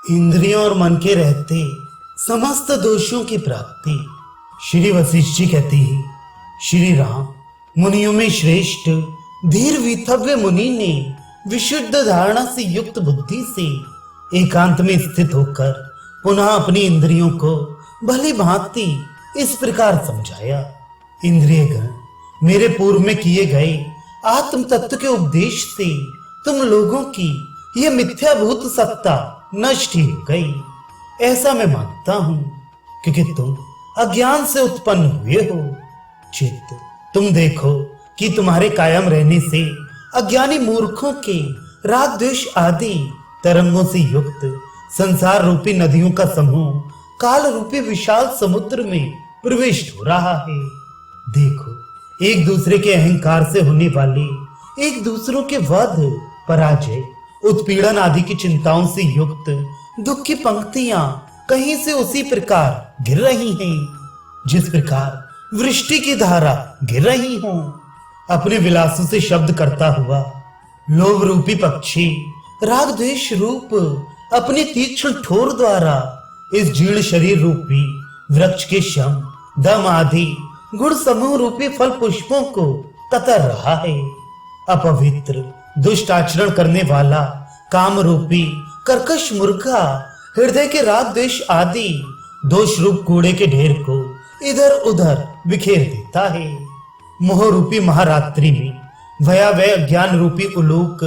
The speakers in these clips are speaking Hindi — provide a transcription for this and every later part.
इंद्रियों और मन के रहते समस्त दोषों की प्राप्ति। श्री वशिष्ठ जी कहते हैं, श्री राम मुनियों में श्रेष्ठ धीर वीतव्य मुनि ने विशुद्ध धारणा से युक्त बुद्धि से एकांत में स्थित होकर पुनः अपनी इंद्रियों को भली भांति इस प्रकार समझाया। इंद्रिय गण, मेरे पूर्व में किए गए आत्म तत्व के उपदेश से तुम लोगों की यह मिथ्याभूत सत्ता नष्ट ही हो गई, ऐसा मैं मानता हूं, क्योंकि तुम अज्ञान से उत्पन्न हुए हो। चित्त, तुम देखो कि तुम्हारे कायम रहने से अज्ञानी मूर्खों के राग द्वेष आदि तरंगों से युक्त संसार रूपी नदियों का समूह काल रूपी विशाल समुद्र में प्रविष्ट हो रहा है। देखो, एक दूसरे के अहंकार से होने वाले एक दूसरों के वध, पराजय, उत्पीड़न आदि की चिंताओं से युक्त दुख की पंक्तियां कहीं से उसी प्रकार गिर रही हैं जिस प्रकार वृष्टि की धारा गिर रही हो। अपने विलासों से शब्द करता हुआ लोभ रूपी पक्षी राग द्वेष रूप अपने तीक्ष्ण ठोर द्वारा इस जीर्ण शरीर रूपी वृक्ष के शम, दम आदि गुण समूह रूपी फल पुष्पों को कतर रहा है। अपवित्र दुष्ट आचरण करने वाला काम रूपी कर्कश मुर्गा हृदय के राग द्वेष आदि दोष रूप कूड़े के ढेर को इधर उधर बिखेर देता है। मोह रूपी महारात्रि में भयावह अज्ञान रूपी उलूक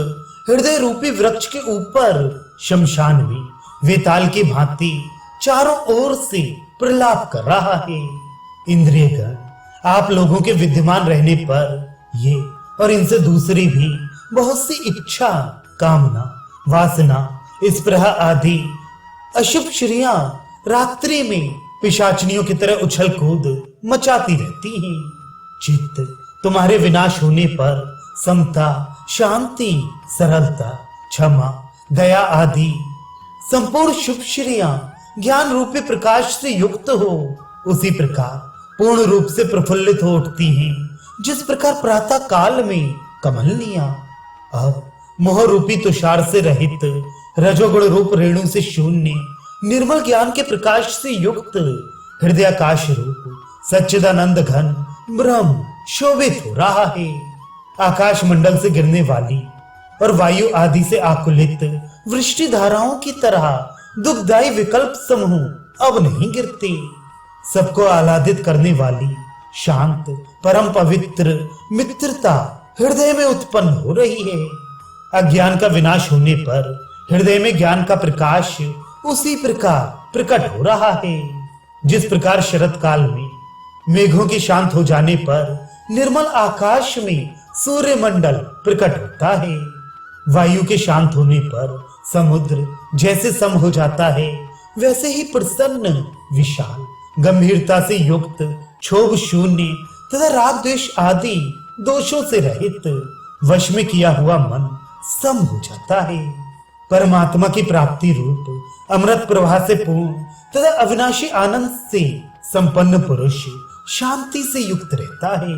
हृदय रूपी वृक्ष के ऊपर शमशान में वेताल की भांति चारों ओर से प्रलाप कर रहा है। इंद्रियगण, आप लोगों के विद्यमान रहने पर ये और इनसे दूसरी भी बहुत सी इच्छा, कामना, वासना, स्पृहा आदि अशुभ श्रियां रात्रि में पिशाचनियों की तरह उछल कूद मचाती रहती हैं। चित्त, तुम्हारे विनाश होने पर समता, शांति, सरलता, क्षमा, दया आदि संपूर्ण शुभ श्रियां ज्ञान रूपी प्रकाश से युक्त हो उसी प्रकार पूर्ण रूप से प्रफुल्लित हो उठती हैं, जिस प्रकार प्रातः काल में कमलनियां। अब मोह रूपी तुषार से रहित रजोगुण रूप रेणु से शून्य निर्मल ज्ञान के प्रकाश से युक्त हृदयाकाश रूप सच्चिदानंद घन ब्रह्म शोभित हो रहा है। आकाश मंडल से गिरने वाली और वायु आदि से आकुलित वृष्टि धाराओं की तरह दुखदायी विकल्प समूह अब नहीं गिरते। सबको आह्लादित करने वाली शांत परम पवित्र मित्रता हृदय में उत्पन्न हो रही है। अज्ञान का विनाश होने पर हृदय में ज्ञान का प्रकाश उसी प्रकार प्रकट हो रहा है, जिस प्रकार शरत काल में मेघों के शांत हो जाने पर निर्मल आकाश में सूर्य मंडल प्रकट होता है। वायु के शांत होने पर समुद्र जैसे सम हो जाता है, वैसे ही प्रसन्न, विशाल, गंभीरता से युक्त, क्षोभ शून्य तथा राग द्वेष आदि दोषों से रहित वश में किया हुआ मन सम हो जाता है। परमात्मा की प्राप्ति रूप अमृत प्रवाह से पूर्ण तथा अविनाशी आनंद से संपन्न पुरुष शांति से युक्त रहता है।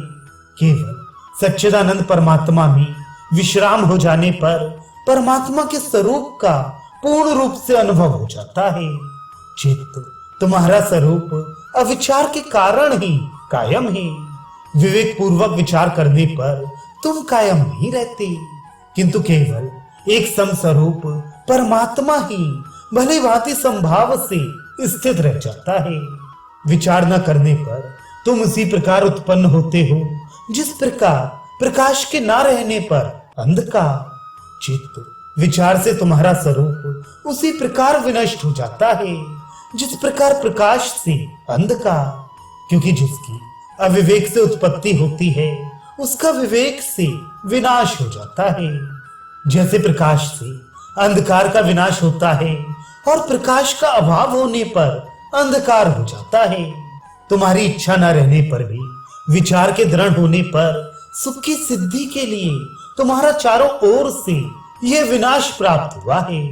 केवल सच्चिदानंद परमात्मा में विश्राम हो जाने पर परमात्मा के स्वरूप का पूर्ण रूप से अनुभव हो जाता है। चित्त, तुम्हारा स्वरूप अविचार के कारण ही कायम है। विवेक पूर्वक विचार करने पर तुम कायम नहीं रहते, किंतु केवल एक सम स्वरूप परमात्मा ही भली भांति संभाव से स्थित रह जाता है। विचार न करने पर तुम उसी प्रकार उत्पन्न होते हो जिस प्रकार प्रकाश के ना रहने पर अंधकार। चित्त, विचार से तुम्हारा स्वरूप उसी प्रकार विनष्ट हो जाता है जिस प्रकार प्रकाश से अंधकार, क्योंकि जिसकी अविवेक से उत्पत्ति होती है उसका विवेक से विनाश हो जाता है। जैसे प्रकाश से अंधकार का विनाश होता है और प्रकाश का अभाव होने पर अंधकार हो जाता है, तुम्हारी इच्छा न रहने पर भी विचार के दृढ़ होने पर सुख की सिद्धि के लिए तुम्हारा चारों ओर से यह विनाश प्राप्त हुआ है।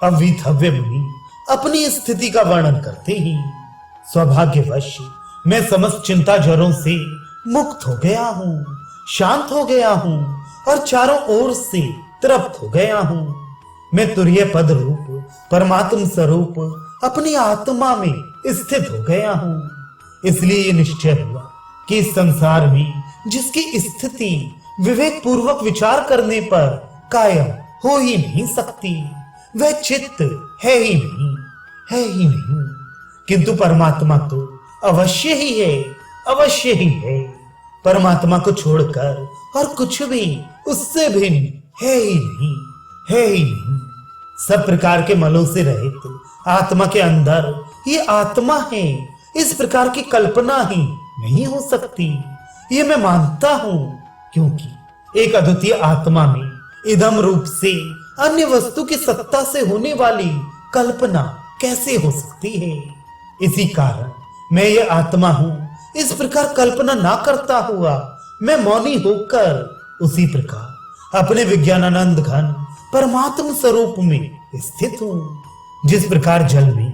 अवितव्य मुनि अपनी स्थिति का वर्णन करते ही, सौभाग्यवश मैं समस्त चिंता ज्वरों से मुक्त हो गया हूँ, शांत हो गया हूँ और चारों ओर से तृप्त हो गया हूँ। मैं तुरीय पद रूप परमात्म स्वरूप अपनी आत्मा में स्थित हो गया हूँ। इसलिए ये निश्चय हुआ कि इस संसार में जिसकी स्थिति विवेक पूर्वक विचार करने पर कायम हो ही नहीं सकती, वह चित्त है ही नहीं, है ही नहीं। किंतु परमात्मा तो अवश्य ही है, अवश्य ही है। परमात्मा को छोड़कर और कुछ भी उससे भिन्न है ही नहीं, है ही नहीं। सब प्रकार के मलों से रहित आत्मा के अंदर ये आत्मा है, इस प्रकार की कल्पना ही नहीं हो सकती। ये मैं मानता हूं, क्योंकि एक अद्वितीय आत्मा में इदम रूप से अन्य वस्तु की सत्ता से होने वाली कल्पना कैसे हो सकती है। इसी कारण मैं ये आत्मा हूं, इस प्रकार कल्पना ना करता हुआ मैं मौनी होकर उसी प्रकार अपने विज्ञानानंद घन परमात्म स्वरूप में स्थित हूं। जिस प्रकार जल में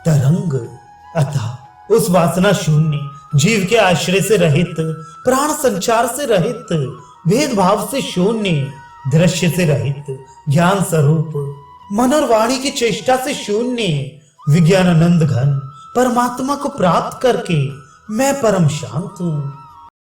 तरंग अतः उस वासना शून्य जीव के आश्रय से रहित, प्राण संचार से रहित, भेदभाव से शून्य, दृश्य से रहित, ज्ञान स्वरूप, मन और वाणी की चेष्टा से शून्य विज्ञानानंद घन परमात्मा को प्राप्त करके मैं परम शांत हूं।